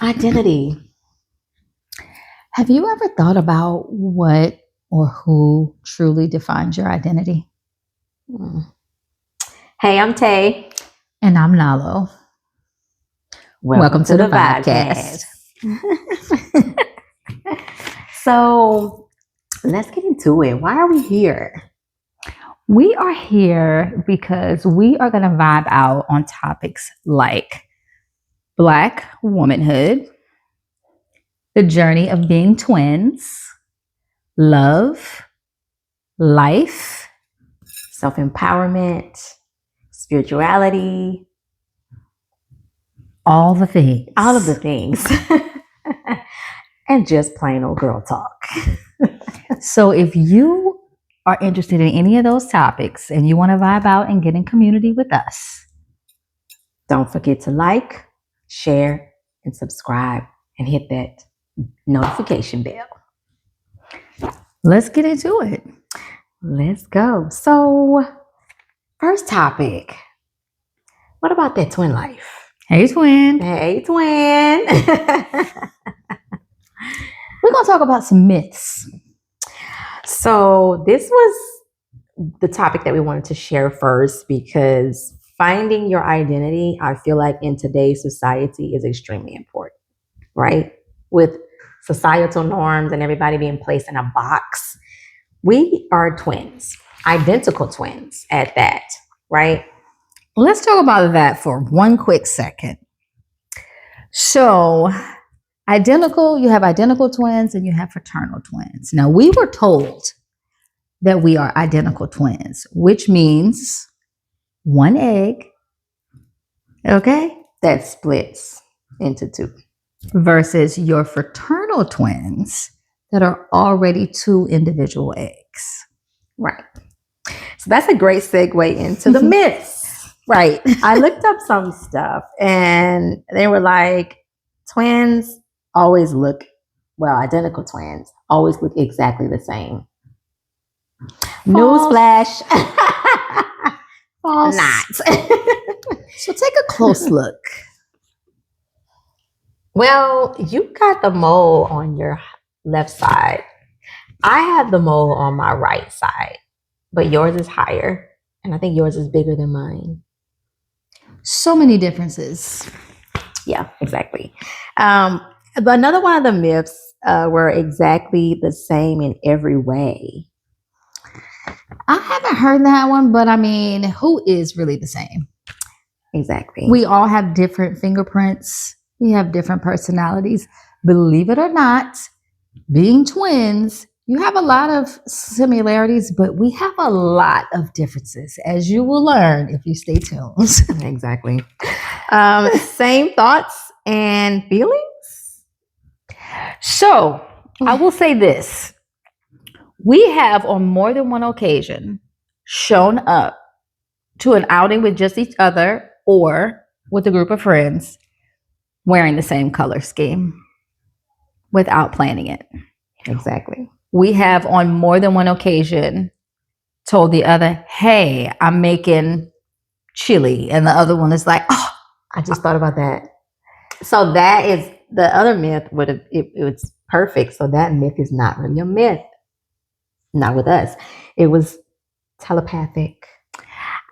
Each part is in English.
Identity. Have you ever thought about what or who truly defines your identity? Hmm. Hey, I'm Tay. And I'm Nalo. Welcome to the Vibecast. So let's get into it. Why are we here? We are here because we are going to vibe out on topics like Black womanhood, the journey of being twins, love, life, Self-empowerment, spirituality, all the things. all of the things. And just plain old girl talk. So if you are interested in any of those topics and you want to vibe out and get in community with us, don't forget to like, share, and subscribe and hit that notification bell. Let's get into it. Let's go. So, first topic. What about that twin life? Hey, twin. Hey, twin. We're going to talk about some myths. So, this was the topic that we wanted to share first because finding your identity, I feel like in today's society is extremely important, right? With societal norms and everybody being placed in a box, we are twins, identical twins at that, right? Let's talk about that for one quick second. So, you have identical twins and you have fraternal twins. Now, we were told that we are identical twins, which means one egg, okay, that splits into two, versus your fraternal twins that are already two individual eggs. Right. So that's a great segue into the myths. Right. I looked up some stuff and they were like, twins always look, identical twins always look exactly the same. Newsflash. False. Not. So take a close look. Well, you got the mole on your left side. I have the mole on my right side, but yours is higher. And I think yours is bigger than mine. So many differences. Yeah, exactly. But another one of the myths were exactly the same in every way. I haven't heard that one, but I mean, who is really the same? Exactly. We all have different fingerprints. We have different personalities. Believe it or not, being twins, you have a lot of similarities, but we have a lot of differences, as you will learn if you stay tuned. Exactly. Same thoughts and feelings? So, I will say this. We have on more than one occasion shown up to an outing with just each other or with a group of friends wearing the same color scheme without planning it. Exactly. We have on more than one occasion told the other, hey, I'm making chili. And the other one is like, oh, I just thought about that. So that is the other myth it was perfect. So that myth is not really a myth. Not with us. It was telepathic.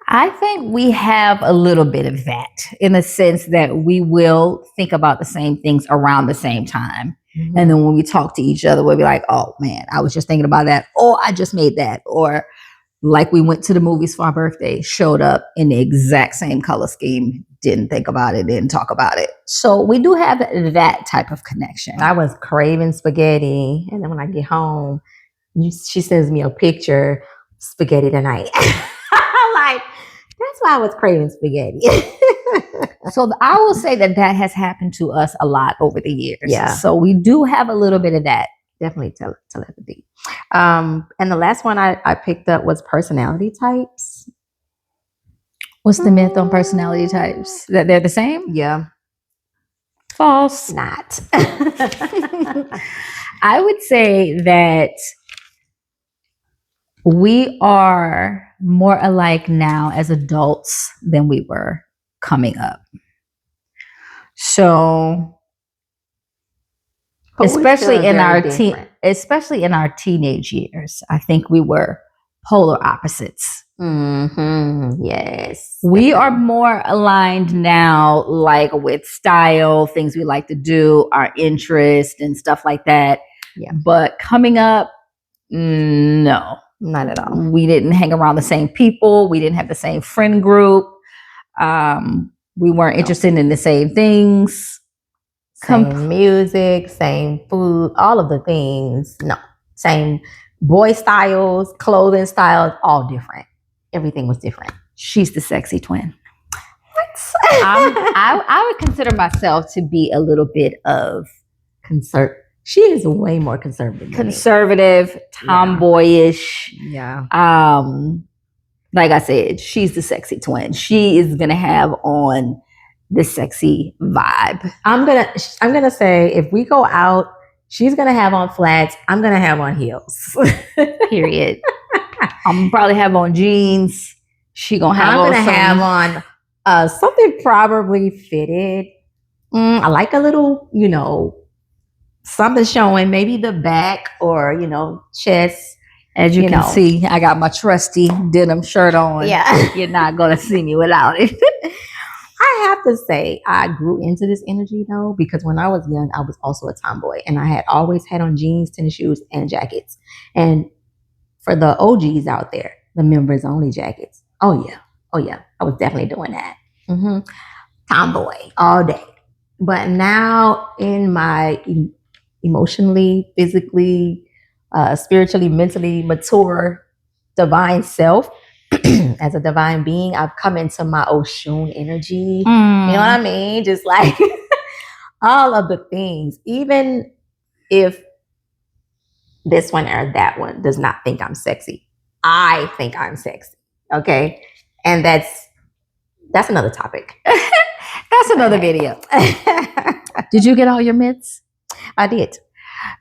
I think we have a little bit of that in the sense that we will think about the same things around the same time. Mm-hmm. And then when we talk to each other, we'll be like, oh man, I was just thinking about that. Or I just made that. Or like we went to the movies for our birthday, showed up in the exact same color scheme, didn't think about it, didn't talk about it. So we do have that type of connection. I was craving spaghetti. And then when I get home, she sends me a picture, spaghetti tonight. Like, that's why I was craving spaghetti. So I will say that has happened to us a lot over the years. Yeah. So we do have a little bit of that. Definitely telepathy. And the last one I picked up was personality types. What's the myth on personality types? That they're the same? Yeah. False. Not. I would say that we are more alike now as adults than we were coming up. So But we're especially still in very our different. especially in our teenage years. I think we were polar opposites. Yes. We are definitely. more aligned now, like with style, things we like to do, our interest and stuff like that. Yeah. But coming up, no, Not at all. we didn't hang around the same people. We didn't have the same friend group. We weren't interested in the same things. Same music, same food, all of the things. No. Same boy styles, clothing styles, all different. Everything was different. She's the sexy twin. I would consider myself to be a little bit of She is way more conservative. than me. conservative, tomboyish. Yeah. Like I said, she's the sexy twin. She is gonna have on the sexy vibe. I'm gonna say if we go out, she's gonna have on flats. I'm gonna have on heels. Period. I'm gonna probably have on jeans. She gonna have I'm on gonna some- have on something probably fitted. I like a little, something showing, maybe the back or chest. As you can see, I got my trusty denim shirt on. Yeah. You're not gonna see me without it. I have to say, I grew into this energy though, because when I was young, I was also a tomboy and I had always had on jeans, tennis shoes, and jackets. And for the OGs out there, the members only jackets. Oh yeah. I was definitely doing that. Tomboy all day. But now in my emotionally, physically, spiritually, mentally mature divine self, as a divine being, I've come into my Oshun energy. You know what I mean? Just like all of the things. Even if this one or that one does not think I'm sexy, I think I'm sexy. Okay? And that's another topic. That's another video. Did you get all your mitts? I did.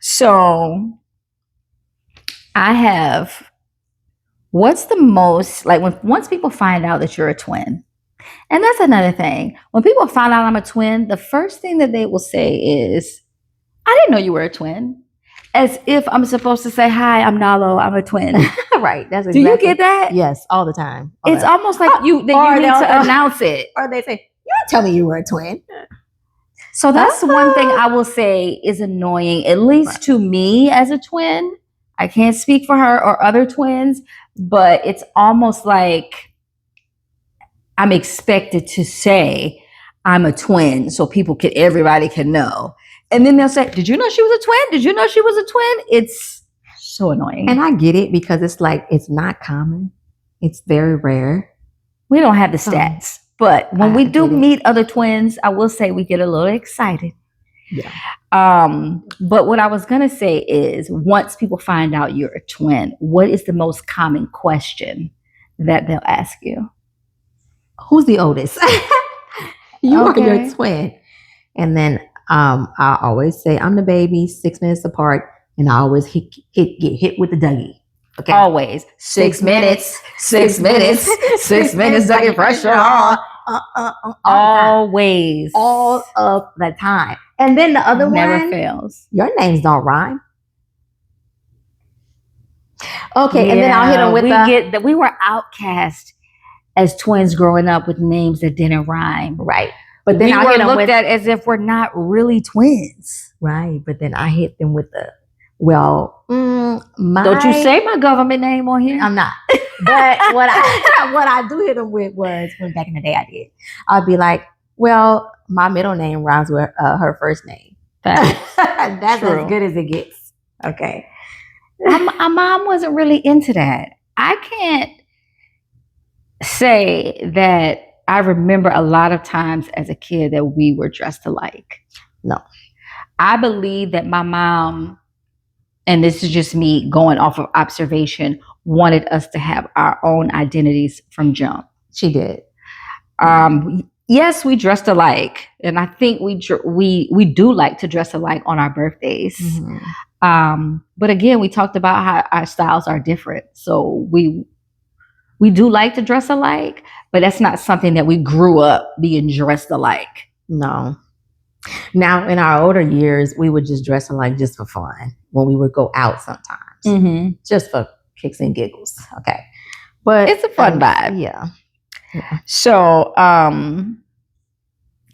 So I have, what's the most, like once people find out that you're a twin, and that's another thing. When people find out I'm a twin, the first thing that they will say is, I didn't know you were a twin. As if I'm supposed to say, hi, I'm Nalo, I'm a twin. Right. That's Do exactly. you get that? Yes, all the time. It's almost like you need to announce it. Or they say, you didn't tell me you were a twin. So that's one thing I will say is annoying, at least to me as a twin. I can't speak for her or other twins, but it's almost like I'm expected to say I'm a twin so everybody can know. And then they'll say, did you know she was a twin? Did you know she was a twin? It's so annoying. And I get it because it's like, it's not common. It's very rare. We don't have the stats. But when we do get it. meet other twins, I will say we get a little excited. Yeah. But what I was going to say is once people find out you're a twin, what is the most common question that they'll ask you? Who's the oldest? You are Okay. your twin. And then I always say I'm the baby, 6 minutes apart, and I always get hit with the Dougie. Okay. Always 6 minutes, 6 minutes, 6 minutes, Dougie pressure on. Always. All of the time. And then the other never one, fails. your names don't rhyme. Okay, and then I'll hit them with we were outcast as twins growing up with names that didn't rhyme. right. But then We I'll were hit them looked with at as if we're not really twins. right. But then I hit them with the my. Don't you say my government name on here? I'm not. But what I do hit them with was when back in the day I did. I'd be like, well, my middle name rhymes with her first name. That's True. as good as it gets. Okay. My mom wasn't really into that. I can't say that I remember a lot of times as a kid that we were dressed alike. No. I believe that my mom, and this is just me going off of observation, wanted us to have our own identities from jump. She did. Yes, we dressed alike, and I think we do like to dress alike on our birthdays. Mm-hmm. But again, we talked about how our styles are different, so we do like to dress alike, but that's not something that we grew up being dressed alike. No. Now, in our older years, we would just dress alike just for fun when we would go out sometimes, just for kicks and giggles. Okay. But It's a fun vibe. Yeah. So,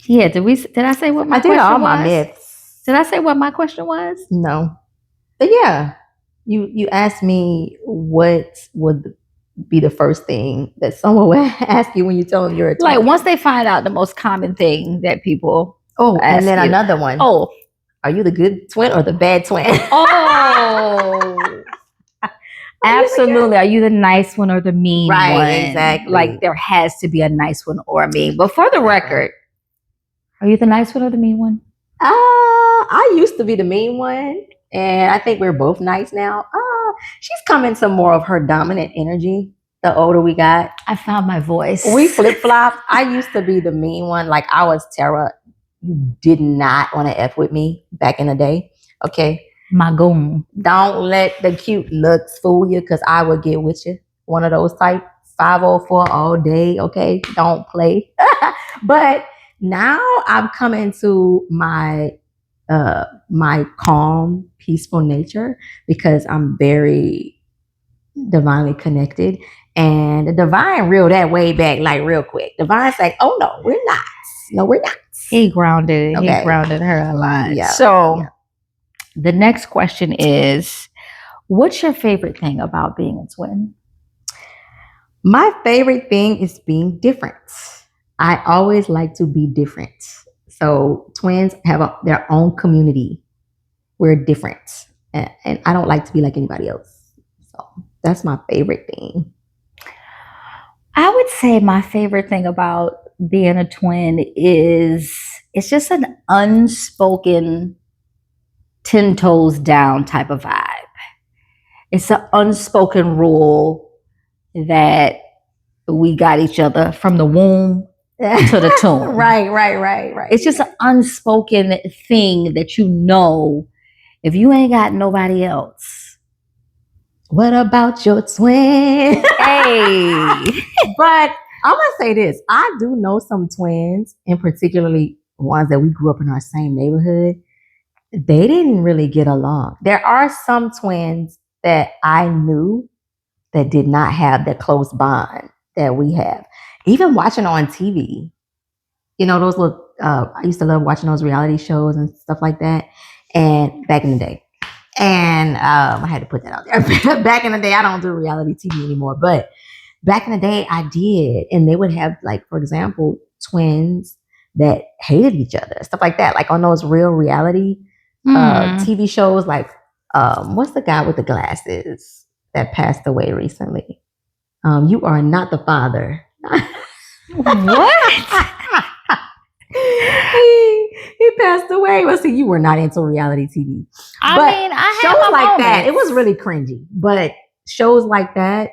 yeah, did I say what my I did question all was? my myths. Did I say what my question was? No. But yeah, you asked me what would be the first thing that someone would ask you when you tell them you're a twin. Like once they find out the most common thing that people and ask then you. another one. Oh, are you the good twin or the bad twin? Oh, absolutely. Are you the nice one or the mean one? Right, exactly. Like there has to be a nice one or a mean. But for the record, are you the nice one or the mean one? I used to be the mean one, and I think we're both nice now. She's coming to more of her dominant energy the older we got. I found my voice. We flip-flopped. I used to be the mean one. Like I was Tara. You did not want to F with me back in the day. Okay. My goon. Don't let the cute looks fool you, because I would get with you. One of those type 504 all day. Okay. Don't play. But now I'm coming to my calm, peaceful nature, because I'm very divinely connected. And the divine reeled that way back, like real quick. Divine's like, oh no, we're not. No, we're not. He grounded. Okay. He grounded her a lot. Yeah. So the next question is, what's your favorite thing about being a twin? My favorite thing is being different. I always like to be different. So twins have their own community. We're different. And I don't like to be like anybody else. So that's my favorite thing. I would say my favorite thing about being a twin is it's just an unspoken 10 toes down type of vibe. It's an unspoken rule that we got each other from the womb to the tomb. Right. It's just an unspoken thing that you know, if you ain't got nobody else. What about your twin? Hey. But I'm going to say this. I do know some twins, and particularly ones that we grew up in our same neighborhood. They didn't really get along. There are some twins that I knew that did not have the close bond that we have. Even watching on TV, you know, those little, I used to love watching those reality shows and stuff like that. And back in the day. And I had to put that out there. Back in the day, I don't do reality TV anymore, but back in the day I did. And they would have, like, for example, twins that hated each other, stuff like that. Like on those real reality TV shows, like what's the guy with the glasses that passed away recently? You Are Not the Father. What? he passed away. Well, see, you were not into reality TV. I shows had my like moments. that, it was really cringy. But shows like that,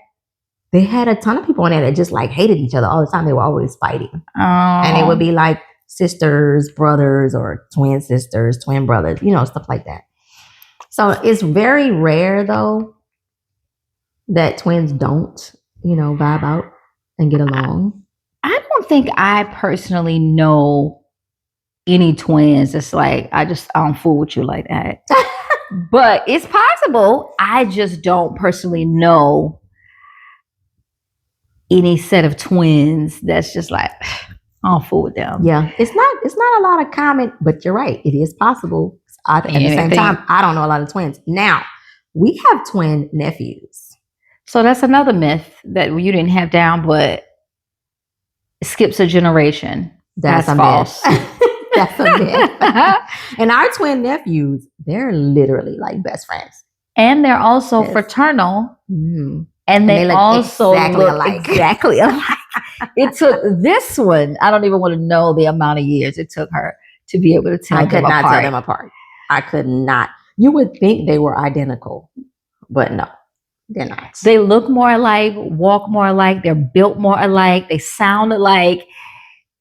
they had a ton of people on there that just like hated each other all the time. They were always fighting. And it would be like sisters, brothers, or twin sisters, twin brothers, you know, stuff like that. So it's very rare, though, that twins don't, you know, vibe out and get along. I don't think I personally know any twins that's like, I don't fool with you like that. But it's possible. I just don't personally know any set of twins that's just like, I don't fool with them. Yeah, it's not a lot of common, but you're right. It is possible. At the same time, I don't know a lot of twins. Now, we have twin nephews. So that's another myth that you didn't have down, but it skips a generation. That's false. That's a myth. And our twin nephews, they're literally like best friends. And they're also fraternal. Mm-hmm. And they also exactly alike. It took this one, I don't even want to know the amount of years it took her to be able to tell them apart. I could not tell them apart. I could not. You would think they were identical, but no, they're not. They look more alike, walk more alike, they're built more alike, they sound alike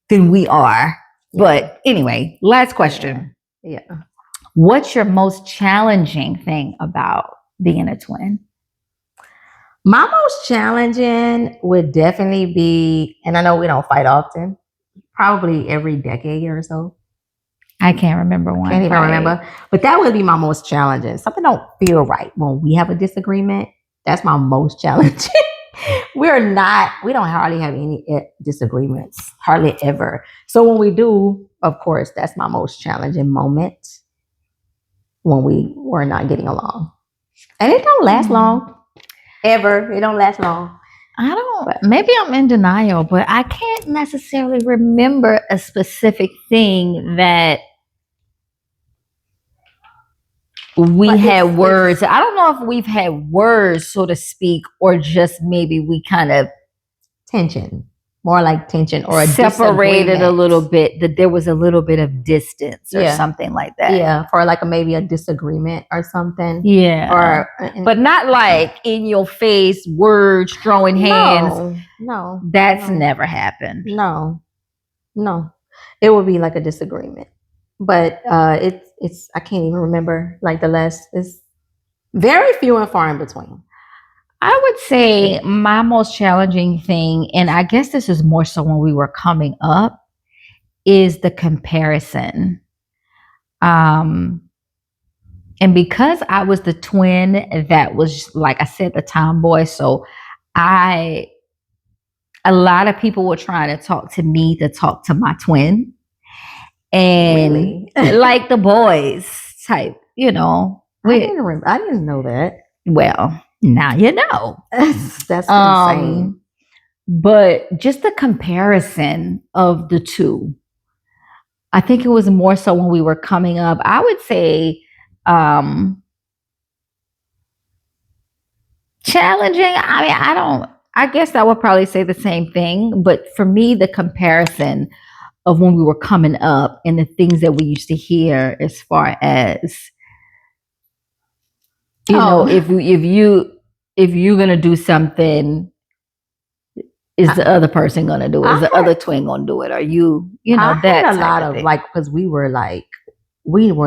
than we are. Yeah. But anyway, last question. Yeah. What's your most challenging thing about being a twin? My most challenging would definitely be, and I know we don't fight often, probably every decade or so. I can't remember one. Can't even right. remember. But that would be my most challenging. Something don't feel right when we have a disagreement. That's my most challenging. We don't hardly have any disagreements, hardly ever. So when we do, of course, that's my most challenging moment when we were not getting along. And it don't last long, ever. It don't last long. Maybe I'm in denial, but I can't necessarily remember a specific thing that we had words. I don't know if we've had words, so to speak, or just maybe we kind of tension, more like tension, or separated a little bit, that there was a little bit of distance or something like that. Yeah, for like maybe a disagreement or something. Yeah, but not like in your face, words, throwing hands. No, that's never happened. No, it would be like a disagreement, but it's I can't even remember like the last. It's very few and far in between. I would say my most challenging thing, and I guess this is more so when we were coming up, is the comparison. And because I was the twin that was, like I said, the tomboy, so a lot of people were trying to talk to me to talk to my twin. And really? Like the boys type, you know. I didn't know that. Well, now you know. That's insane. But just the comparison of the two, I think it was more so when we were coming up. I would say challenging. I guess I would probably say the same thing. But for me, the comparison of when we were coming up and the things that we used to hear as far as, you know, if you're gonna do something, is the other person gonna do it? Is the other twin gonna do it? Are you know, that a lot of like, because we were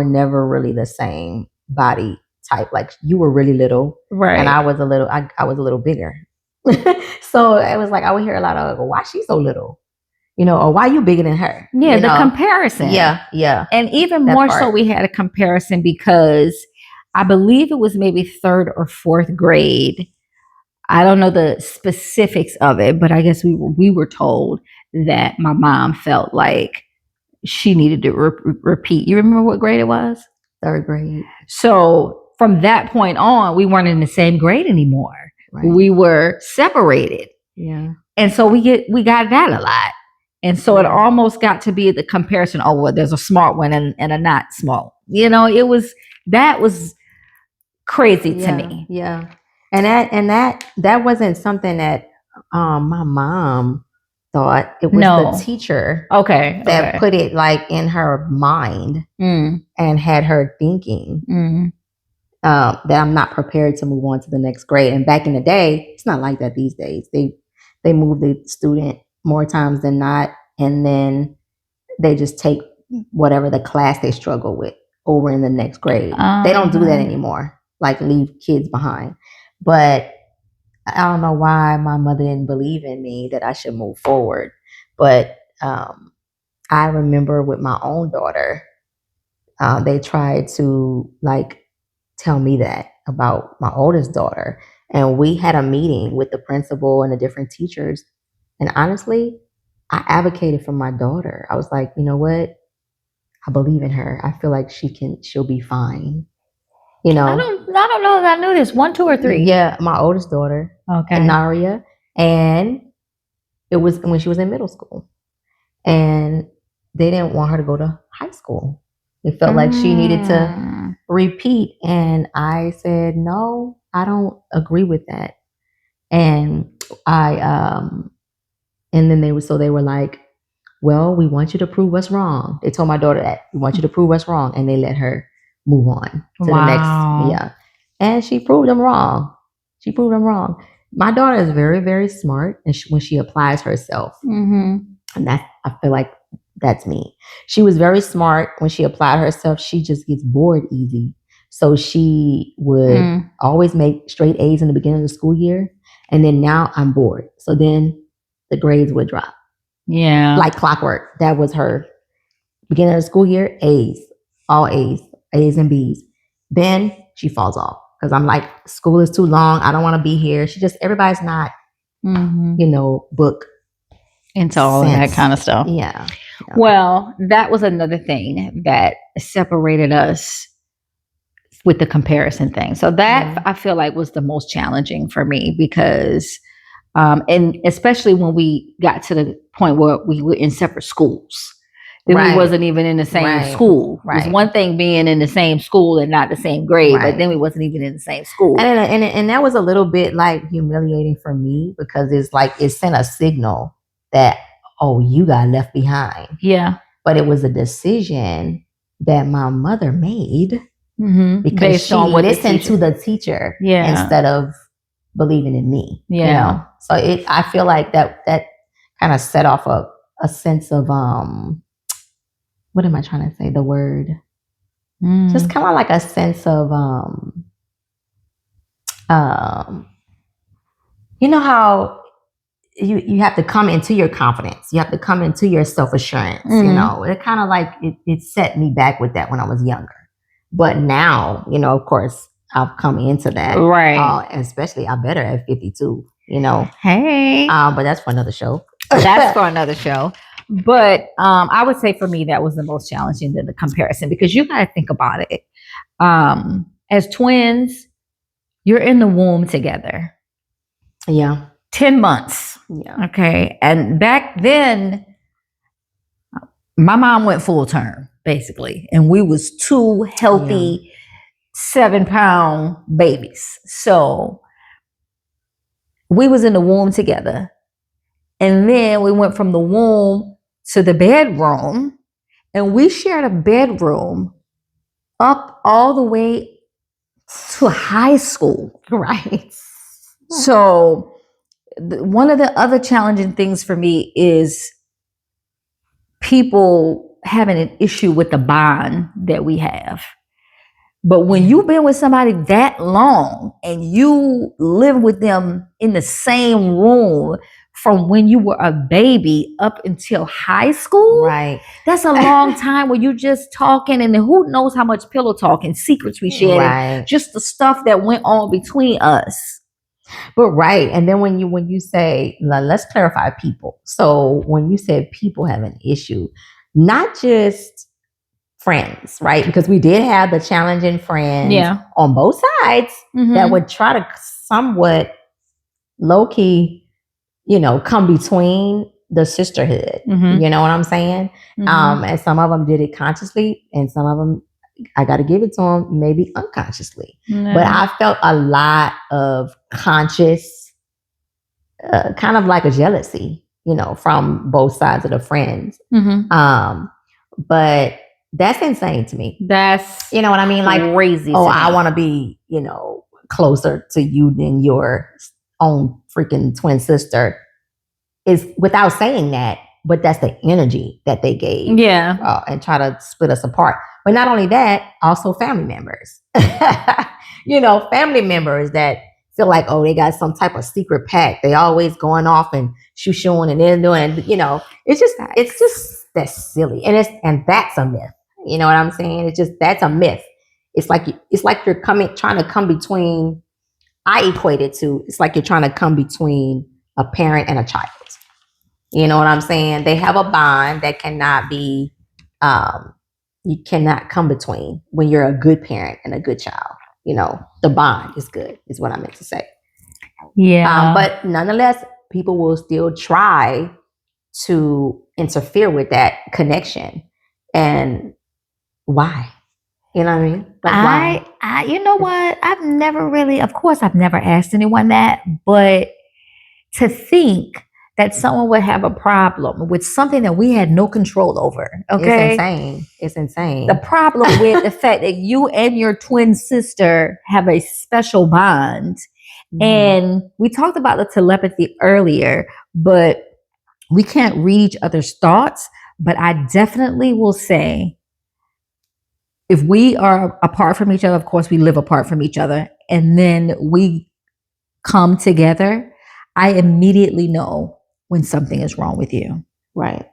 never really the same body type. Like you were really little, right? And I was a little bigger. So it was like I would hear a lot of, why she's so little, you know, or why you bigger than her? Yeah, the comparison. Yeah. And even more so, we had a comparison because I believe it was maybe 3rd or 4th grade. I don't know the specifics of it, but I guess we were told that my mom felt like she needed to repeat. You remember what grade it was? 3rd grade. So from that point on, we weren't in the same grade anymore. Right. We were separated. Yeah. And so we got that a lot. And so it almost got to be the comparison. Oh, well, there's a smart one and a not smart. You know, that was crazy to me. Yeah. And that wasn't something that my mom thought. It was the teacher that put it like in her mind and had her thinking that I'm not prepared to move on to the next grade. And back in the day, it's not like that these days. They move the student more times than not, and then they just take whatever the class they struggle with over in the next grade. They don't do that anymore, like leave kids behind. But I don't know why my mother didn't believe in me that I should move forward. But I remember with my own daughter, they tried to like tell me that about my oldest daughter. And we had a meeting with the principal and the different teachers. And honestly, I advocated for my daughter. I was like, you know what? I believe in her. I feel like she'll be fine. You know, I don't know if I knew this. 1, 2, or 3. Yeah, my oldest daughter, Naria, and it was when she was in middle school, and they didn't want her to go to high school. They felt like she needed to repeat, and I said, no, I don't agree with that. And and then they were like, well, we want you to prove us wrong. They told my daughter that we want you to prove us wrong, and they let her move on to the next. Yeah. And she proved them wrong. My daughter is very, very smart, and when she applies herself, and I feel like that's me. She was very smart when she applied herself. She just gets bored easy. So she would always make straight A's in the beginning of the school year. And then now I'm bored. So then the grades would drop. Yeah. Like clockwork. That was her Beginning of the school year, A's, all A's, A's and B's. Then she falls off because I'm like, school is too long. I don't want to be here. Everybody's not, book into all of that sense. kind of stuff. Yeah. Well, that was another thing that separated us with the comparison thing. So that I feel like was the most challenging for me because, and especially when we got to the point where we were in separate schools. Then we wasn't even in the same school. It was one thing being in the same school and not the same grade, but then we wasn't even in the same school. And that was a little bit like humiliating for me because it's like it sent a signal that, oh, you got left behind. Yeah. But it was a decision that my mother made because based she on what listened to the teacher instead of believing in me. Yeah. You know? So I feel like that kind of set off a sense of what am I trying to say? The word. Just kind of like a sense of you know how you have to come into your confidence. You have to come into your self-assurance. You know, it kind of like it set me back with that when I was younger. But now, you know, of course, I've come into that. Right. Especially I'm better at 52, you know. Hey. But that's for another show. That's for another show. But I would say for me, that was the most challenging than the comparison because you got to think about it. As twins, you're in the womb together. Yeah. 10 months. Yeah. Okay. And back then, my mom went full term, basically. And we was two healthy 7-pound babies. So we was in the womb together. And then we went from the womb to the bedroom. And we shared a bedroom up all the way to high school. Right. So one of the other challenging things for me is people having an issue with the bond that we have. But when you've been with somebody that long and you live with them in the same room from when you were a baby up until high school, right? That's a long time where you just talking and who knows how much pillow talking, secrets we shared, right. Just the stuff that went on between us. But right, and then when you say, let's clarify people. So when you said people have an issue, not just friends, right? Because we did have the challenging friends on both sides that would try to somewhat low key, you know, come between the sisterhood. You know what I'm saying? And some of them did it consciously, and some of them, I got to give it to them, maybe unconsciously. But I felt a lot of conscious, kind of like a jealousy, you know, from both sides of the friends. But that's insane to me. That's, you know what I mean? Like crazy. Oh, I want to be, you know, closer to you than your own freaking twin sister. Is without saying that, but that's the energy that they gave. And try to split us apart. But not only that, also family members. You know, family members that feel like, oh, they got some type of secret pact. They always going off and shooing and then doing, you know, it's just that's silly. And that's a myth. You know what I'm saying? That's a myth. It's like you're trying to come between. I equate it to, it's like you're trying to come between a parent and a child. You know what I'm saying? They have a bond that cannot be, you cannot come between when you're a good parent and a good child. You know, the bond is good, is what I meant to say. Yeah. But nonetheless, people will still try to interfere with that connection. And why? You know what I mean? Like I you know what? I've never asked anyone that, but to think that someone would have a problem with something that we had no control over. Okay. It's insane. The problem with the fact that you and your twin sister have a special bond. And we talked about the telepathy earlier, but we can't read each other's thoughts. But I definitely will say, if we are apart from each other, of course, we live apart from each other, and then we come together, I immediately know when something is wrong with you. Right.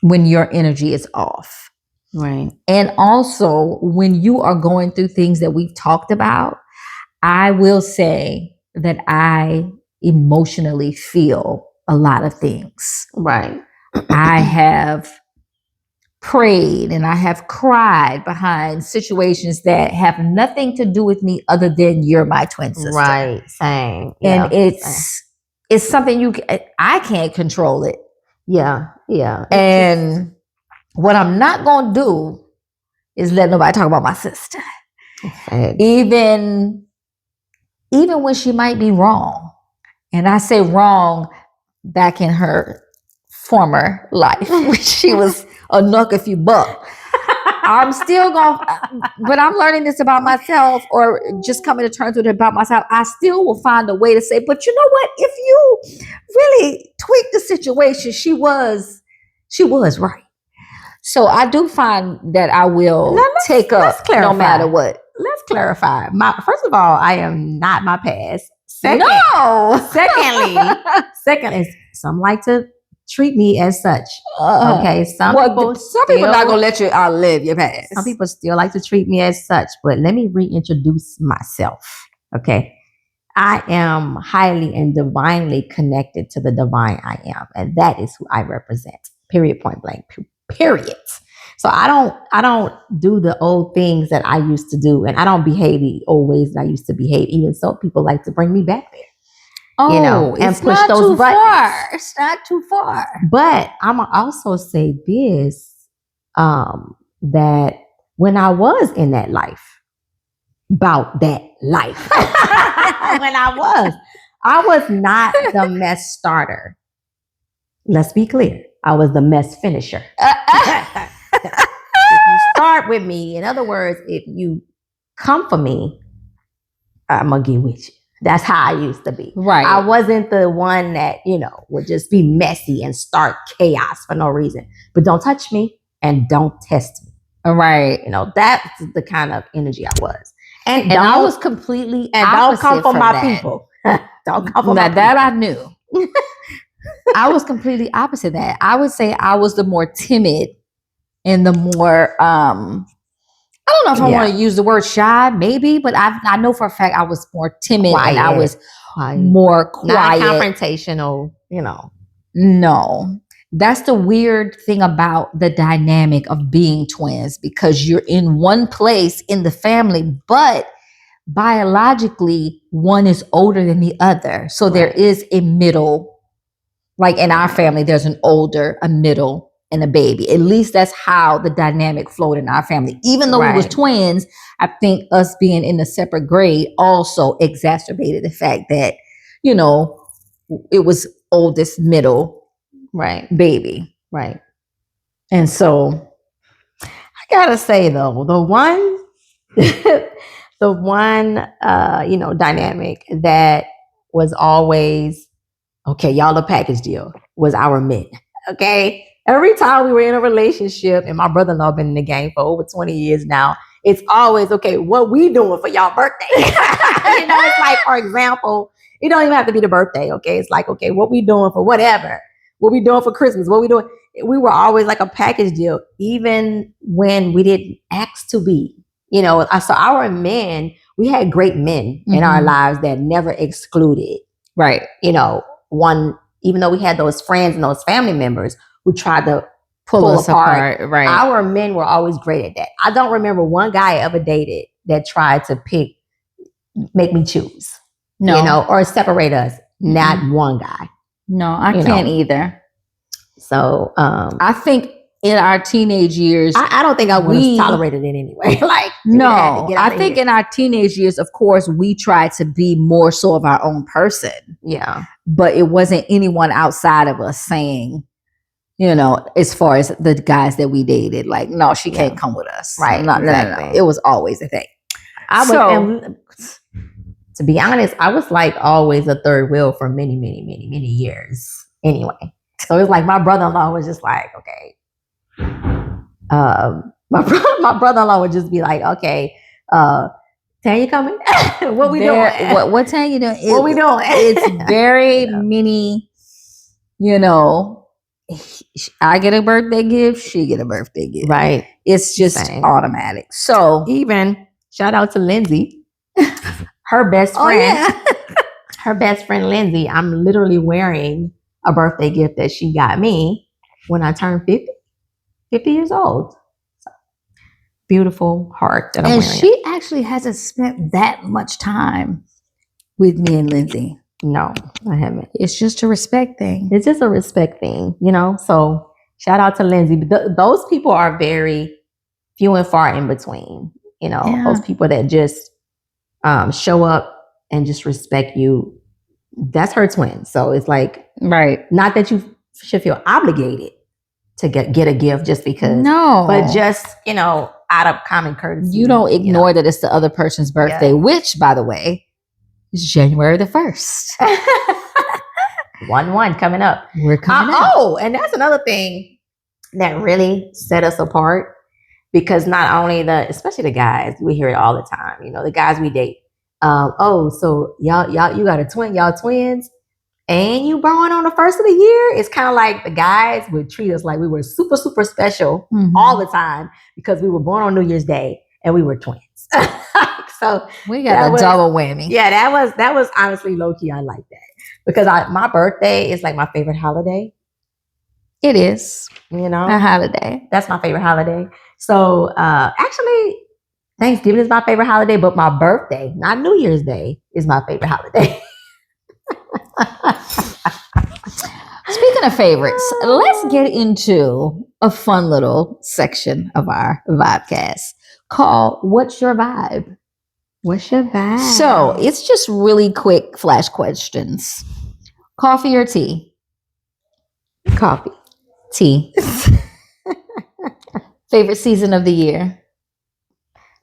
When your energy is off. Right. And also, when you are going through things that we've talked about, I will say that I emotionally feel a lot of things. Right. I have prayed and I have cried behind situations that have nothing to do with me other than you're my twin sister. Right. Same. And Yeah. it's something I can't control it. Yeah. Yeah. And what I'm not going to do is let nobody talk about my sister. Even when she might be wrong. And I say wrong back in her former life, when she was a knuck if you buck. I'm still going, but I'm learning this about myself, or just coming to terms with it about myself. I still will find a way to say, but you know what? If you really tweak the situation, she was right. So I do find that I will take up no matter what. Let's clarify. First of all, I am not my past. Secondly, some like to treat me as such. Okay, some people not gonna let you outlive your past. Some people still like to treat me as such, but let me reintroduce myself. Okay, I am highly and divinely connected to the divine I am, and that is who I represent. Period. Point blank. Period. So I don't do the old things that I used to do, and I don't behave the old ways that I used to behave. Even so, people like to bring me back there. Oh, and push those buttons. Far. It's not too far. But I'm gonna also say this: that when I was in that life, about that life, when I was not the mess starter. Let's be clear. I was the mess finisher. If you start with me, in other words, if you come for me, I'm gonna get with you. That's how I used to be. Right. I wasn't the one that, would just be messy and start chaos for no reason. But don't touch me and don't test me. Right. That's the kind of energy I was. And I was completely and don't come for my people. Don't come for my people. That I knew. I was completely opposite that. I would say I was the more timid and the more I don't know if I want to use the word shy, maybe, but I know for a fact I was more timid and I was more quiet. Not confrontational, No. That's the weird thing about the dynamic of being twins, because you're in one place in the family, but biologically one is older than the other. So there is a middle, like in our family, there's an older, a middle, and a baby. At least that's how the dynamic flowed in our family. Even though we was twins, I think us being in a separate grade also exacerbated the fact that, it was oldest, middle, baby. Right. And so I gotta say though, the one dynamic that was always, okay, y'all a package deal, was our men. Okay. Every time we were in a relationship, and my brother-in-law been in the game for over 20 years now, it's always, okay, what we doing for y'all birthday? It's like, for example, it don't even have to be the birthday, okay? It's like, okay, what we doing for whatever? What we doing for Christmas? What we doing? We were always like a package deal, even when we didn't ask to be. So our men, we had great men in our lives that never excluded. Right. One, even though we had those friends and those family members who tried to pull us apart. Right. Our men were always great at that. I don't remember one guy I ever dated that tried to make me choose, or separate us. Not one guy. No, I can't either. So I think in our teenage years, I don't think I would have tolerated it anyway. I think in our teenage years, of course, we tried to be more so of our own person. Yeah. But it wasn't anyone outside of us saying, as far as the guys that we dated, like, no, she can't come with us. Right. No. It was always a thing. To be honest, I was like always a third wheel for many, many, many, many years anyway. So it's like my brother-in-law was just like, okay. My brother-in-law would just be like, okay, Tanya coming? What we doing? What Tanya doing? What we doing? It's very many, I get a birthday gift, she get a birthday gift. Right. It's just Same. automatic. So Even shout out to Lindsay, her best oh friend. yeah. Her best friend Lindsay, I'm literally wearing a birthday gift that she got me when I turned 50 years old. So, beautiful heart that I'm And wearing. she actually hasn't spent that much time with me and Lindsay. No, I haven't. It's just a respect thing. It's just a respect thing, you know? So shout out to Lindsay. Those people are very few and far in between, you know, Yeah. those people that just show up and just respect you. That's her twin. So it's like, Right. not that you should feel obligated to get a gift just because. No. But just, you know, out of common courtesy. You don't ignore that it's the other person's birthday, which, by the way, is January the 1st. 1/1 coming up. We're coming up. Oh, and that's another thing that really set us apart, because not only especially the guys, we hear it all the time, you know, the guys we date. So y'all, you got a twin, y'all twins, and you born on the first of the year. It's kind of like the guys would treat us like we were super, super special all the time because we were born on New Year's Day and we were twins. So we got a double whammy. Yeah, that was honestly low key. I like that because my birthday is like my favorite holiday. It is, you know, a holiday. That's my favorite holiday. So actually, Thanksgiving is my favorite holiday, but my birthday, not New Year's Day, is my favorite holiday. Speaking of favorites, let's get into a fun little section of our podcast called What's Your Vibe? What's your vibe? So it's just really quick flash questions. Coffee or tea? Coffee. Tea. Favorite season of the year?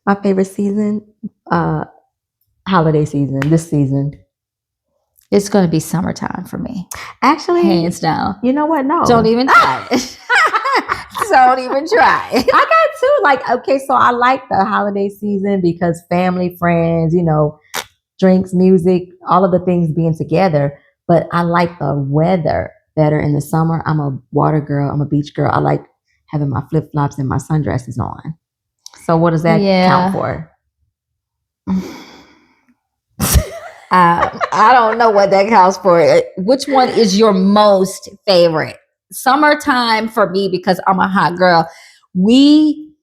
My favorite season, holiday season, this season. It's going to be summertime for me. Actually, hands down. You know what? No. Don't even try it. Don't even try. I got to like, okay, so I like the holiday season because family, friends, you know, drinks, music, all of the things being together. But I like the weather better in the summer. I'm a water girl. I'm a beach girl. I like having my flip-flops and my sundresses on. So what does that count for? I don't know what that counts for. Which one is your most favorite? Summertime for me, because I'm a hot girl. We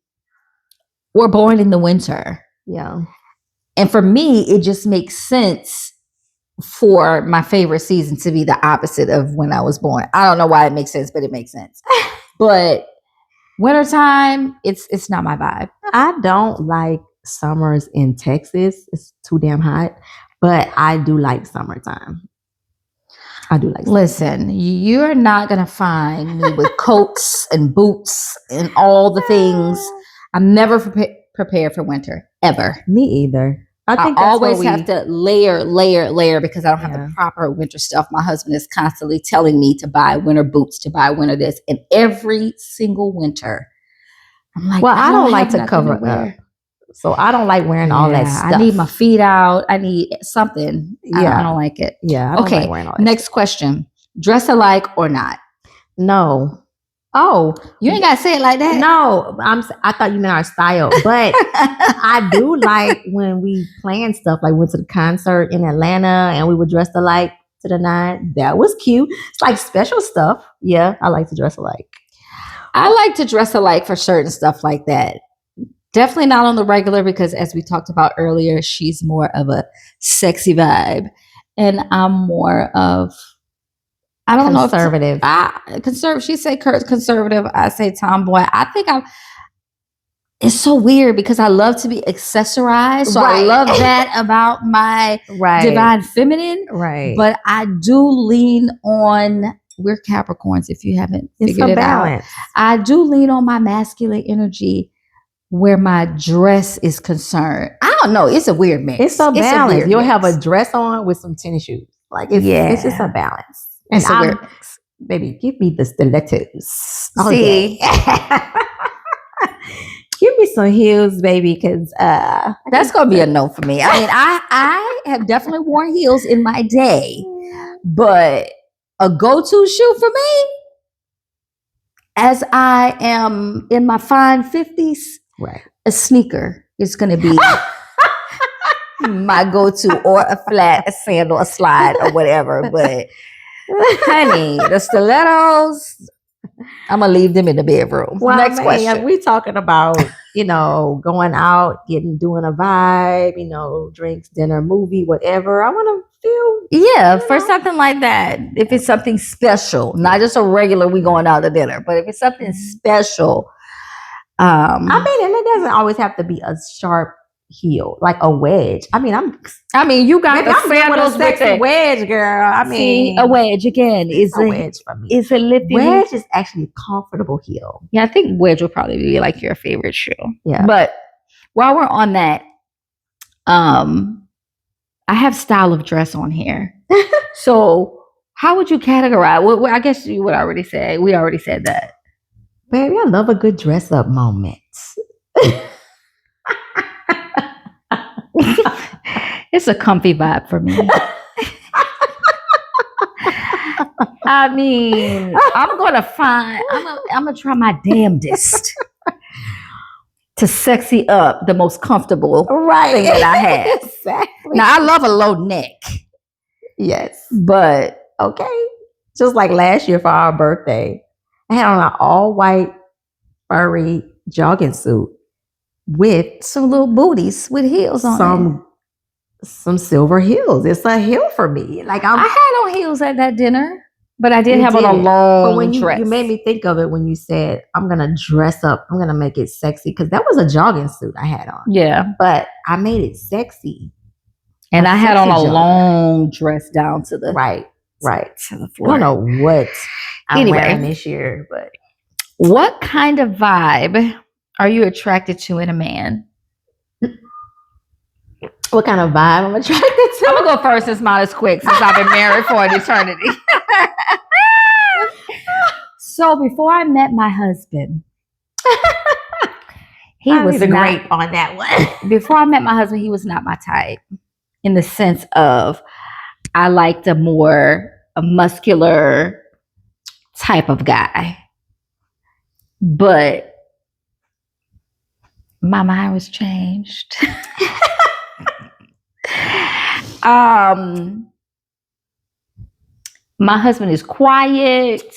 were born in the winter. Yeah. And for me, it just makes sense for my favorite season to be the opposite of when I was born. I don't know why it makes sense, but it makes sense. But wintertime, it's not my vibe. I don't like summers in Texas. It's too damn hot. But I do like summertime. I do like summertime. Listen, you're not going to find me with coats and boots and all the things. I'm never prepared for winter, ever. Me either. I always have to layer because I don't have the proper winter stuff. My husband is constantly telling me to buy winter boots, to buy winter this. And every single winter, I'm like, well, I don't like to cover up. So I don't like wearing all that stuff. I need my feet out. I need something. I don't like it. Yeah. I don't like wearing all that next question. Dress alike or not? No. Oh, you ain't got to say it like that. No, I thought you meant our style. But I do like when we plan stuff, like went to the concert in Atlanta and we were dressed alike to the nine. That was cute. It's like special stuff. Yeah, I like to dress alike. I like to dress alike for certain stuff like that. Definitely not on the regular because, as we talked about earlier, she's more of a sexy vibe. And I'm more of, I don't know. Conservative. Conservative. She say conservative. I say tomboy. I think it's so weird because I love to be accessorized. So I love that about my divine feminine. Right. But I do lean on, we're Capricorns if you haven't figured it out. I do lean on my masculine energy where my dress is concerned. I don't know. It's a weird mix. It's a balance. You'll have a dress on with some tennis shoes. Like it's just a balance. And it's a weird mix. Baby, give me the stilettos. See? Give me some heels, baby, because that's gonna be a no for me. I mean, I have definitely worn heels in my day, but a go-to shoe for me, as I am in my fine 50s, Right. a sneaker is going to be my go-to, or a flat, a sandal, a slide, or whatever. But honey, the stilettos, I'm gonna leave them in the bedroom. Well, Next man, question. we talking about, going out, doing a vibe, drinks, dinner, movie, whatever. I want to feel. Yeah, for something like that. If it's something special, not just a regular we going out to dinner, but if it's something special. I mean, and it doesn't always have to be a sharp heel, like a wedge. I mean, you got maybe the I'm good with a sandals with sexy it. wedge, girl. I mean, See, a wedge again is a wedge for me. Is a lifting. Wedge is actually a comfortable heel. Yeah, I think wedge will probably be like your favorite shoe. Yeah. But while we're on that, I have style of dress on here. So how would you categorize? Well, I guess you would already say. We already said that. Baby, I love a good dress up moment. It's a comfy vibe for me. I mean, I'm gonna try my damnedest to sexy up the most comfortable thing that I have. Exactly. Now, I love a low neck. Yes. But okay. Just like last year for our birthday, I had on an all white furry jogging suit with some little booties with heels on some silver heels. It's a heel for me. Like I had on heels at that dinner, but I did have on a long But when you dress. made me think of it when you said, I'm going to dress up, I'm going to make it sexy, because that was a jogging suit I had on. Yeah. But I made it sexy. And I had on a long dress down to the right to the floor. I don't know what I'm wearing this year, but what kind of vibe are you attracted to in a man? What kind of vibe I'm attracted to? I'm gonna go first since mine is quick, since I've been married for an eternity. So before I met my husband, he was great on that one. Before I met my husband, he was not my type, in the sense of I liked a muscular type of guy. But my mind was changed. My husband is quiet.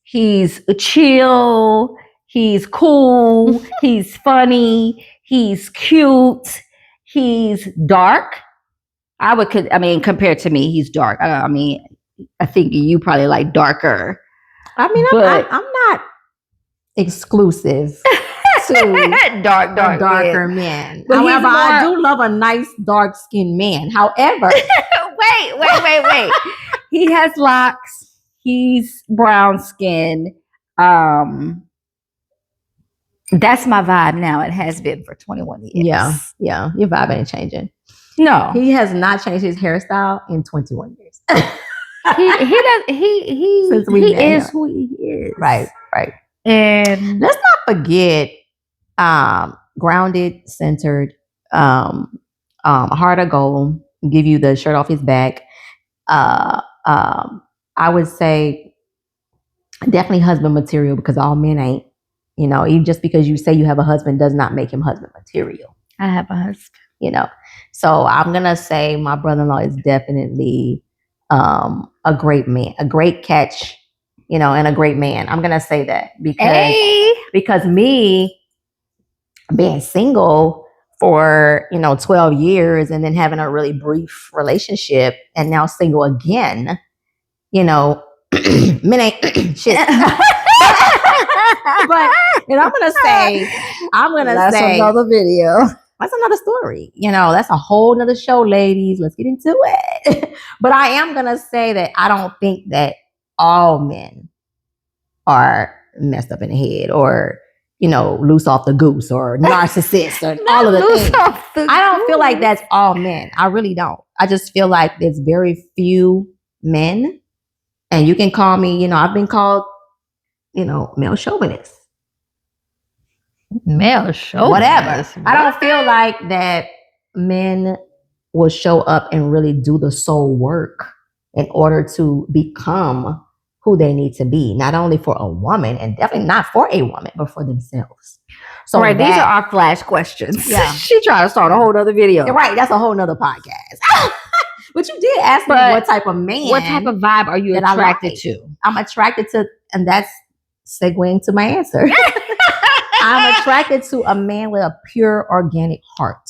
He's chill. He's cool. He's funny. He's cute. He's dark. Compared to me, he's dark. I think you probably like darker. I'm not exclusive to darker men. But however, I do love a nice dark skinned man. However, wait. He has locks. He's brown skin. That's my vibe now. It has been for 21 years. Yeah. Your vibe ain't changing. No, he has not changed his hairstyle in 21 years. he is who he is. Right. And let's not forget, grounded, centered, heart of gold. Give you the shirt off his back. I would say definitely husband material, because all men ain't. Even just because you say you have a husband does not make him husband material. I have a husband. So I'm gonna say my brother-in-law is definitely a great man, a great catch, and a great man. I'm gonna say that because me being single for 12 years and then having a really brief relationship and now single again, men ain't shit. But I'm gonna say that's another video. That's another story. That's a whole nother show, ladies. Let's get into it. But I am gonna say that I don't think that all men are messed up in the head or loose off the goose or narcissists or all of the things. I don't feel like that's all men. I really don't. I just feel like there's very few men, and you can call me, I've been called, male chauvinist. Male chauvinist. Whatever. I don't feel like that men will show up and really do the soul work in order to become who they need to be, not only for a woman and definitely not for a woman, but for themselves. So right, these are our flash questions. Yeah. She tried to start a whole other video. Right, that's a whole nother podcast. But you did ask me what type of man, what type of vibe are you attracted to? I'm attracted to, and that's segueing to my answer. I'm attracted to a man with a pure organic heart.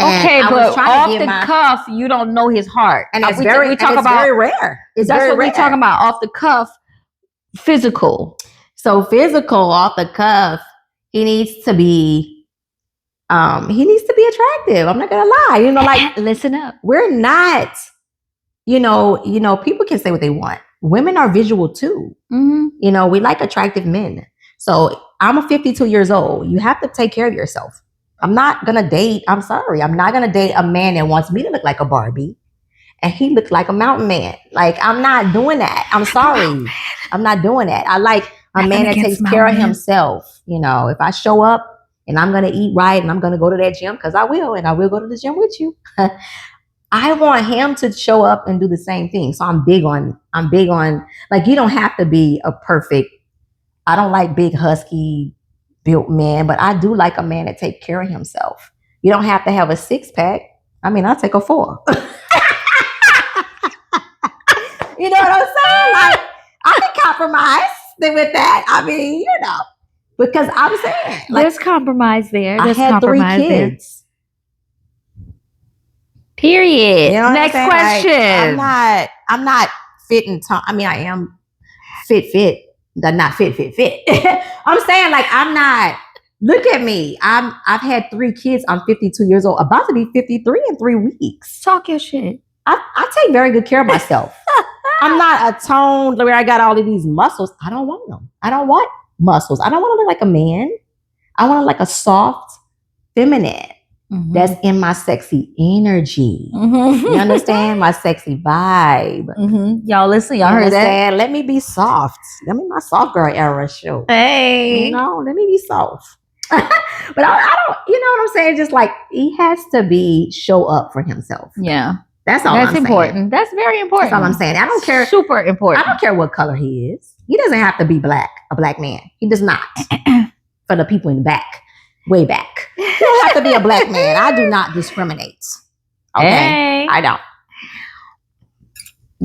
Okay, but off the cuff, you don't know his heart. And it's very rare. That's what we're talking about, off the cuff, physical. So physical, off the cuff, he needs to be attractive. I'm not gonna lie. You know, like listen up. We're not, you know, people can say what they want. Women are visual too. Mm-hmm. You know, we like attractive men. So I'm 52 years old. You have to take care of yourself. I'm not going to date. I'm sorry. I'm not going to date a man that wants me to look like a Barbie and he looks like a mountain man. Like, I'm not doing that. I'm sorry. I'm not doing that. I like a man that takes care of himself. You know, if I show up and I'm going to eat right and I'm going to go to that gym, because I will, and I will go to the gym with you. I want him to show up and do the same thing. So I'm big on, like, you don't have to be a perfect, I don't like big husky built man, but I do like a man that takes care of himself. You don't have to have a 6-pack. I mean, I'll take a 4. You know what I'm saying? Like, I can compromise with that. I mean, you know, because I'm saying, like, there's compromise there. I had 3 kids. Period. You know Next question. Like, I'm not fit and I mean, I am fit. Not fit. I'm saying, like, I'm not. Look at me. I've had 3 kids. I'm 52 years old, about to be 53 in 3 weeks. Talk your shit. I take very good care of myself. I'm not a toned where I got all of these muscles. I don't want them. I don't want muscles. I don't want to look like a man. I want to look like a soft, feminine. Mm-hmm. That's in my sexy energy. Mm-hmm. You understand? My sexy vibe. Mm-hmm. Y'all listen. Y'all heard that? Let me be soft. Let me my soft girl era show. Hey. You know, let me be soft. But I don't, you know what I'm saying? Just like, he has to show up for himself. Yeah. That's all That's I'm important. saying. That's very important. That's all I'm saying. I don't care. Super important. I don't care what color he is. He doesn't have to be black, a black man. He does not. For the people in the back. Way back. You don't have to be a black man. I do not discriminate. Okay? Hey. I don't.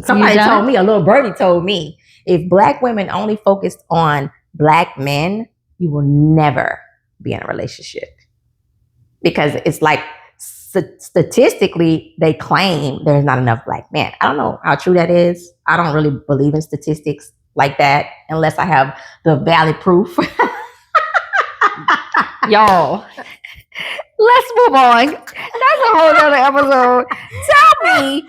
Somebody told me, a little birdie told me, if black women only focused on black men, you will never be in a relationship. Because it's like, statistically, they claim there's not enough black men. I don't know how true that is. I don't really believe in statistics like that unless I have the valid proof. Y'all, let's move on. That's a whole other episode. Tell me,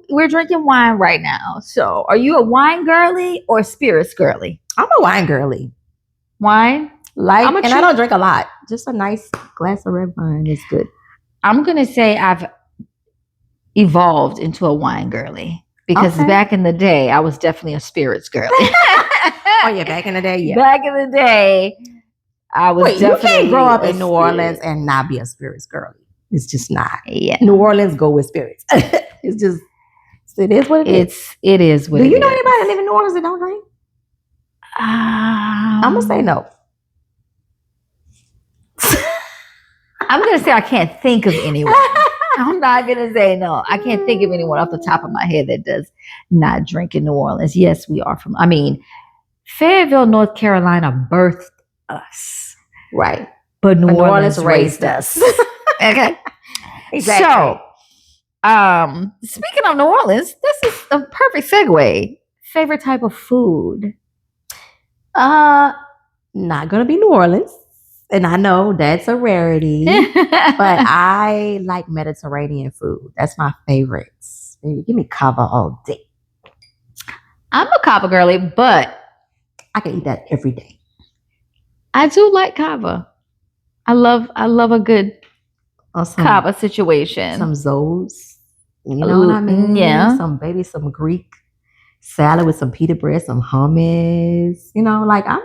we're drinking wine right now. So are you a wine girly or spirits girly? I'm a wine girly. Wine? I don't drink a lot. Just a nice glass of red wine is good. I'm going to say I've evolved into a wine girly. Because back in the day, I was definitely a spirits girly. Oh, yeah, back in the day, yeah. Back in the day, I was definitely. You can't grow up in New Orleans and not be a spirits girly. It's just not. Yeah. New Orleans go with spirits. It is what it is. It is what it is. Do you know anybody that live in New Orleans that don't drink? I'm going to say no. I'm going to say I can't think of anyone. I'm not going to say no. I can't think of anyone off the top of my head that does not drink in New Orleans. Yes, we are Fayetteville, North Carolina birthed us. Right. But New Orleans raised us. Okay. Exactly. So, speaking of New Orleans, this is a perfect segue. Favorite type of food? Not going to be New Orleans. And I know that's a rarity, but I like Mediterranean food. That's my favorites. Baby, give me kava all day. I'm a kava girly, but I can eat that every day. I do like kava. I love a good kava situation. Some zoes. You know what I mean? Yeah. Some Greek salad with some pita bread, some hummus. You know, like I'm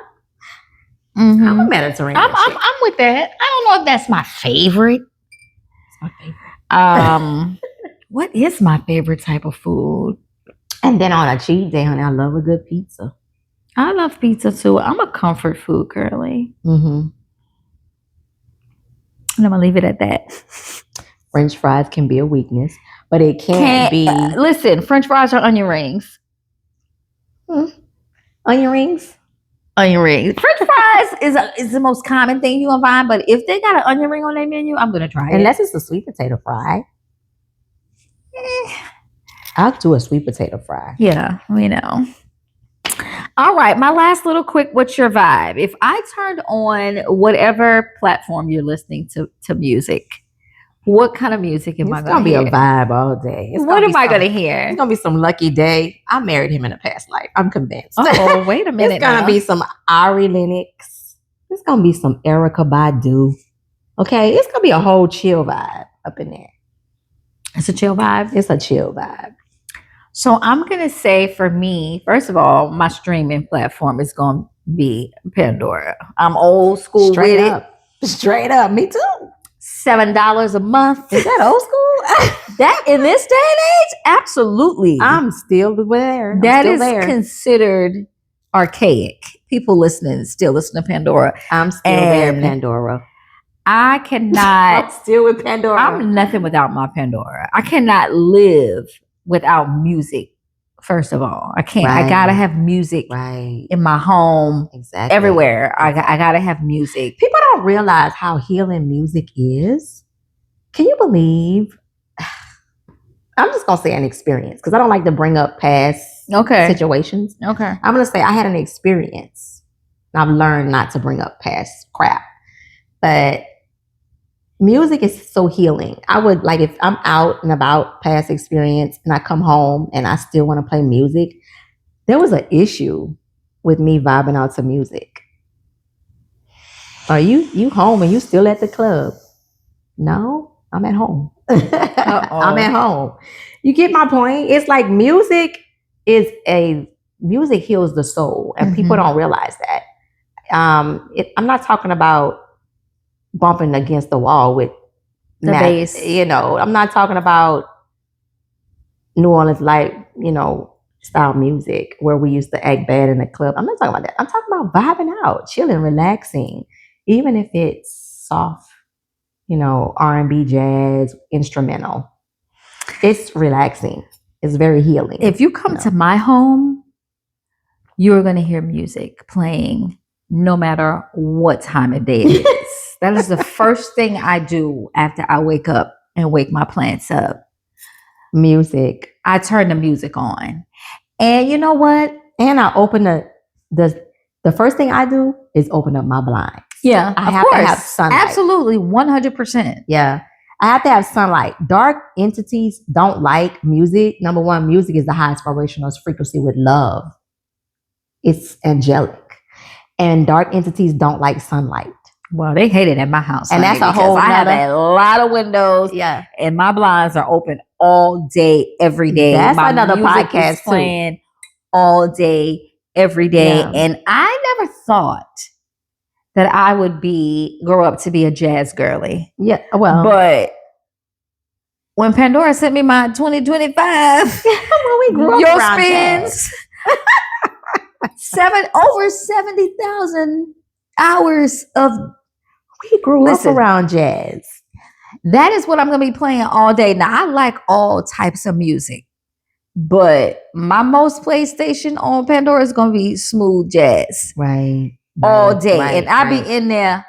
a Mediterranean. I'm with that. I don't know if that's my favorite. It's my favorite. What is my favorite type of food? And then on a cheat day, honey, I love a good pizza. I love pizza too. I'm a comfort food girly. Mm-hmm. And I'm gonna leave it at that. French fries can be a weakness, but it can't be. Listen, French fries or onion rings? Onion rings. Onion rings. French fries is the most common thing you're gonna find, but if they got an onion ring on their menu, I'm gonna try it. Unless it's a sweet potato fry. I'll do a sweet potato fry. Yeah, we know. All right, my last little quick, what's your vibe? If I turned on whatever platform you're listening to music, what kind of music am I It's going gonna to hear? be a vibe all day. What am I going to hear? It's gonna be some Lucky Day. I married him in a past life. I'm convinced. Oh, wait a minute. It's gonna be some Ari Lennox. It's gonna be some Erica Badu. Okay, it's gonna be a whole chill vibe up in there. It's a chill vibe. It's a chill vibe. So I'm going to say for me, first of all, my streaming platform is going to be Pandora. I'm old school Straight with up. Straight up. Me too. $7 a month. Is that old school? That in this day and age? Absolutely. I'm still there. That is considered archaic. People still listen to Pandora. I'm still there, Pandora. I cannot. I'm still with Pandora. I'm nothing without my Pandora. I cannot live without music. First of all, I can't. Right. I gotta have music in my home, exactly, everywhere. I gotta have music. People don't realize how healing music is. Can you believe? I'm just gonna say an experience because I don't like to bring up past situations. Okay, I'm gonna say I had an experience. I've learned not to bring up past crap, but music is so healing. I would like if I'm out and about past experience and I come home and I still want to play music. There was an issue with me vibing out to music. Are you home and you still at the club? No, I'm at home. I'm at home. You get my point? It's like music heals the soul, and people don't realize that. I'm not talking about bumping against the wall with the bass. I'm not talking about New Orleans style music where we used to act bad in the club. I'm not talking about that. I'm talking about vibing out, chilling, relaxing, even if it's soft, R&B, jazz, instrumental. It's relaxing. It's very healing. If you come to my home, you're going to hear music playing no matter what time of day it is. That is the first thing I do after I wake up and wake my plants up. Music. I turn the music on. And you know what? And I open the first thing I do is open up my blinds. Yeah, I have to have sunlight. Absolutely, 100%. Yeah. I have to have sunlight. Dark entities don't like music. Number one, music is the highest vibrational frequency with love. It's angelic. And dark entities don't like sunlight. Well, they hate it at my house. And that's a whole I have a lot of windows. Yeah. And my blinds are open all day, every day. That's my another music podcast is playing all day, every day. Yeah. And I never thought that I would grow up to be a jazz girly. Yeah. Well, but when Pandora sent me my 2025, when we grew up your around spins, over 70,000 hours of. We grew up around jazz. That is what I'm going to be playing all day. Now, I like all types of music, but my most played station on Pandora is going to be smooth jazz. Right. All day. And I be in there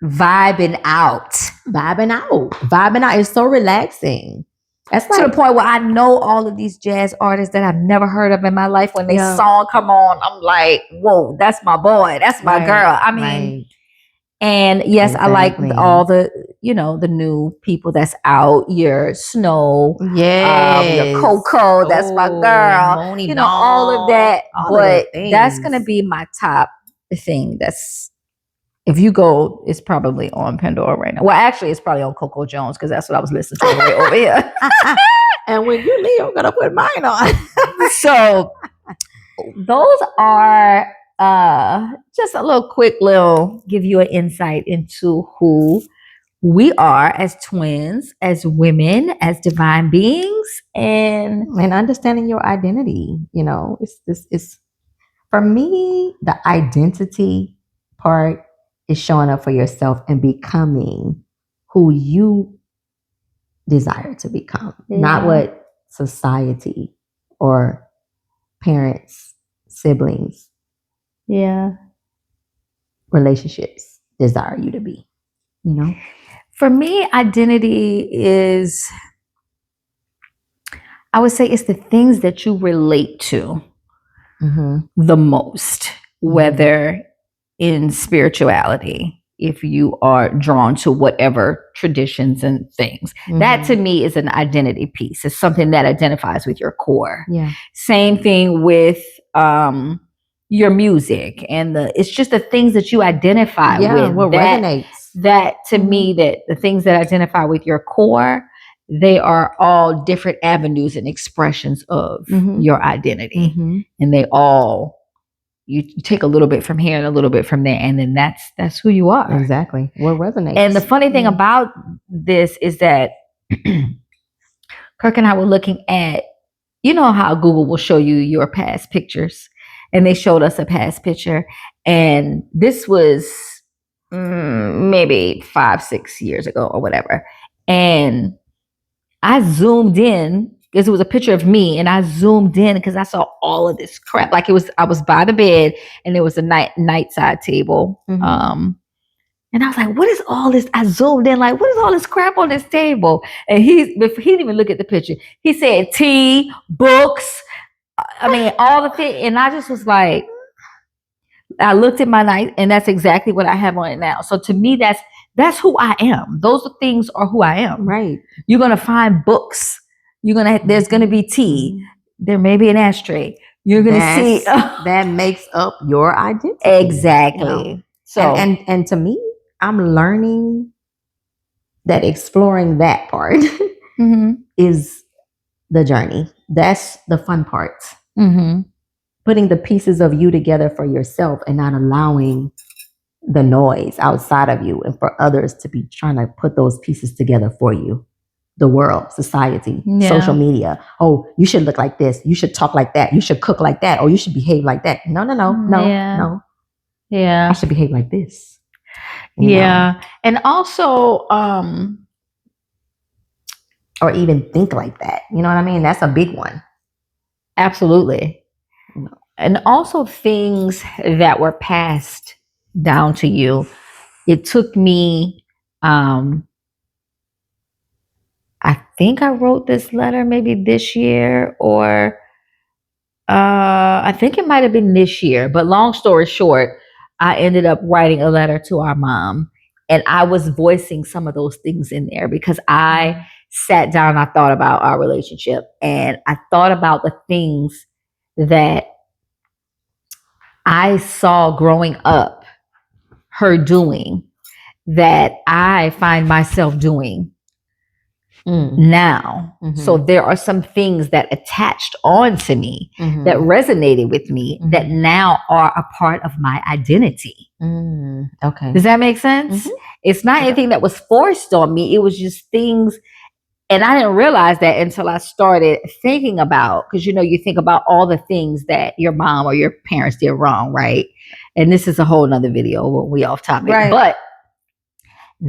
vibing out. Vibing out. It's so relaxing. That's to the point where I know all of these jazz artists that I've never heard of in my life. When they song come on, I'm like, whoa, that's my boy. That's my girl. I mean, and yes, exactly. I like all the, the new people that's out. Your Snow, your Coco, that's my girl. Moni all of that. But that's going to be my top thing. If you go, it's probably on Pandora right now. Well, actually, it's probably on Coco Jones because that's what I was listening to right over here. And when you leave, I'm going to put mine on. So those are just a little quick give you an insight into who we are as twins, as women, as divine beings, and understanding your identity. It's for me, the identity part is showing up for yourself and becoming who you desire to become, not what society or parents, siblings, relationships desire you to be. For me, identity is, I would say, it's the things that you relate to the most, whether in spirituality, if you are drawn to whatever traditions and things. That to me is an identity piece. It's something that identifies with your core. Yeah. Same thing with your music and it's just the things that you identify with. What resonates. That to me, that the things that identify with your core, they are all different avenues and expressions of your identity. And they all, you take a little bit from here and a little bit from there, and then that's who you are. Exactly. What resonates. And the funny thing about this is that Kirk and I were looking at, how Google will show you your past pictures, and they showed us a past picture, and this was maybe 5-6 years ago or whatever. And I zoomed in because it was a picture of me, and I zoomed in because I saw all of this crap. Like I was by the bed, and there was a nightside table. And I was like, what is all this? I zoomed in, like, what is all this crap on this table? And he didn't even look at the picture. He said tea, books, all the things. And I just was like, I looked at my night, and that's exactly what I have on it now. So to me, that's who I am. Those things are who I am. Right. You're gonna find books. There's gonna be tea. There may be an ashtray. You're gonna see that makes up your identity. Exactly. So and to me, I'm learning that exploring that part is the journey. That's the fun part. Putting the pieces of you together for yourself and not allowing the noise outside of you and for others to be trying to put those pieces together for you. The world, society, social media. Oh, you should look like this. You should talk like that. You should cook like that. Or you should behave like that. No. Yeah. I should behave like this. Yeah. And also, or even think like that. You know what I mean? That's a big one. Absolutely. And also things that were passed down to you. It took me, I think I wrote this letter maybe this year, or I think it might have been this year. But long story short, I ended up writing a letter to our mom, and I was voicing some of those things in there because I sat down and I thought about our relationship, and I thought about the things that I saw growing up her doing that I find myself doing now. So there are some things that attached on to me that resonated with me that now are a part of my identity. Okay. Does that make sense? It's not anything that was forced on me. It was just things. And I didn't realize that until I started thinking about, because, you think about all the things that your mom or your parents did wrong, right? And this is a whole nother video when we off topic. Right. But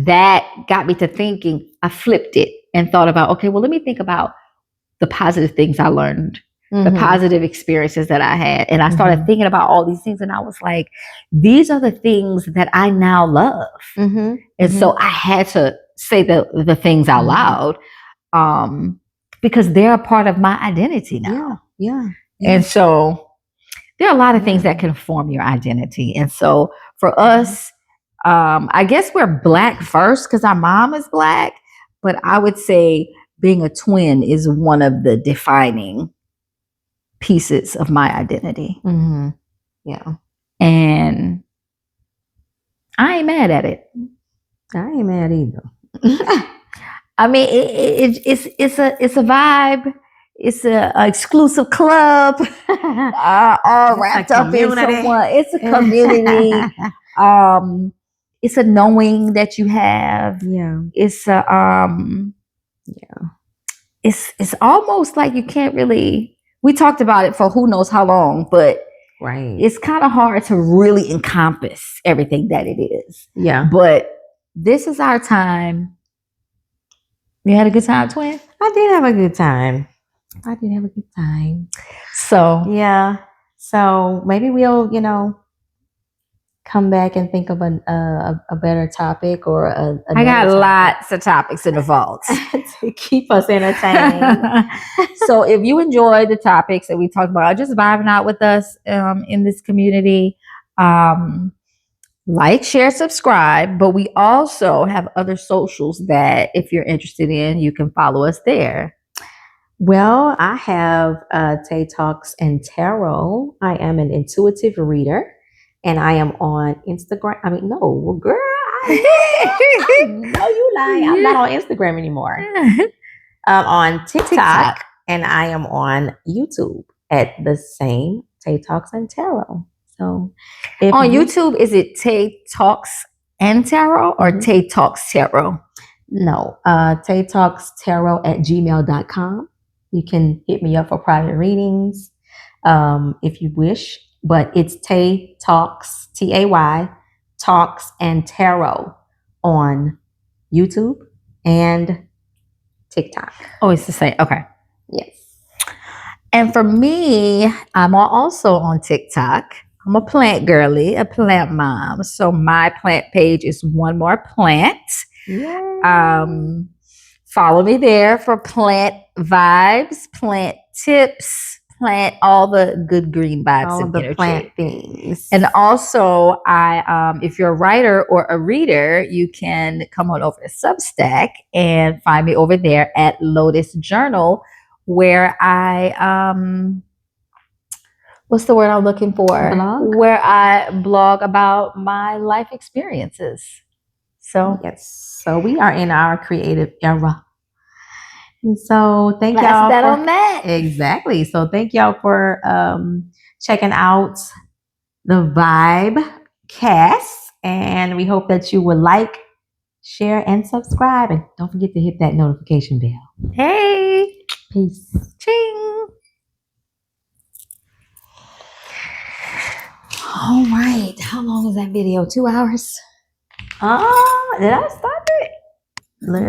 that got me to thinking. I flipped it and thought about, okay, well, let me think about the positive things I learned, the positive experiences that I had. And I started thinking about all these things, and I was like, these are the things that I now love. And so I had to say the things out loud. Because they're a part of my identity now. Yeah. And so there are a lot of things that can form your identity. And so for us, I guess we're Black first because our mom is Black, but I would say being a twin is one of the defining pieces of my identity. Yeah. And I ain't mad at it. I ain't mad either. I mean, it's a vibe. It's a exclusive club, all wrapped up in someone. It's a community. it's a knowing that you have. Yeah. It's a it's almost like you can't really. We talked about it for who knows how long, but Right. it's kind of hard to really encompass everything that it is. Yeah. But this is our time. You had a good time, twin? I did have a good time. So Yeah. So maybe we'll, come back and think of a better topic or I got another topic lots of topics in the vault. to keep us entertained. So if you enjoy the topics that we talked about, just vibing out with us in this community, like, share, subscribe. But we also have other socials that if you're interested in, you can follow us there. Well, I have Tay Talks and Tarot. I am an intuitive reader, and I am on Instagram. I mean, no, well, girl, I know you lying. I'm not on Instagram anymore. I'm on TikTok, and I am on YouTube at the same Tay Talks and Tarot. So, On YouTube, is it Tay Talks and Tarot or Tay Talks Tarot? No, Tay Talks Tarot at gmail.com. You can hit me up for private readings if you wish, but it's Tay Talks, Tay Talks and Tarot on YouTube and TikTok. Oh, it's the same. Okay. Yes. And for me, I'm also on TikTok. I'm a plant girly, a plant mom. So my plant page is One More Plant. Yeah. Follow me there for plant vibes, plant tips, plant all the good green vibes All and the energy. plant things. And also, if you're a writer or a reader, you can come on over to Substack and find me over there at Lotus Journal, where I what's the word I'm looking for? Blog? Where I blog about my life experiences. So yes. So we are in our creative era. And so thank that's y'all that for on that. Exactly. So thank y'all for checking out the Vibe Cast, and we hope that you will like, share, and subscribe, and don't forget to hit that notification bell. Hey, Peace. ching. All right. How long is that video? 2 hours? Did I stop it? Let's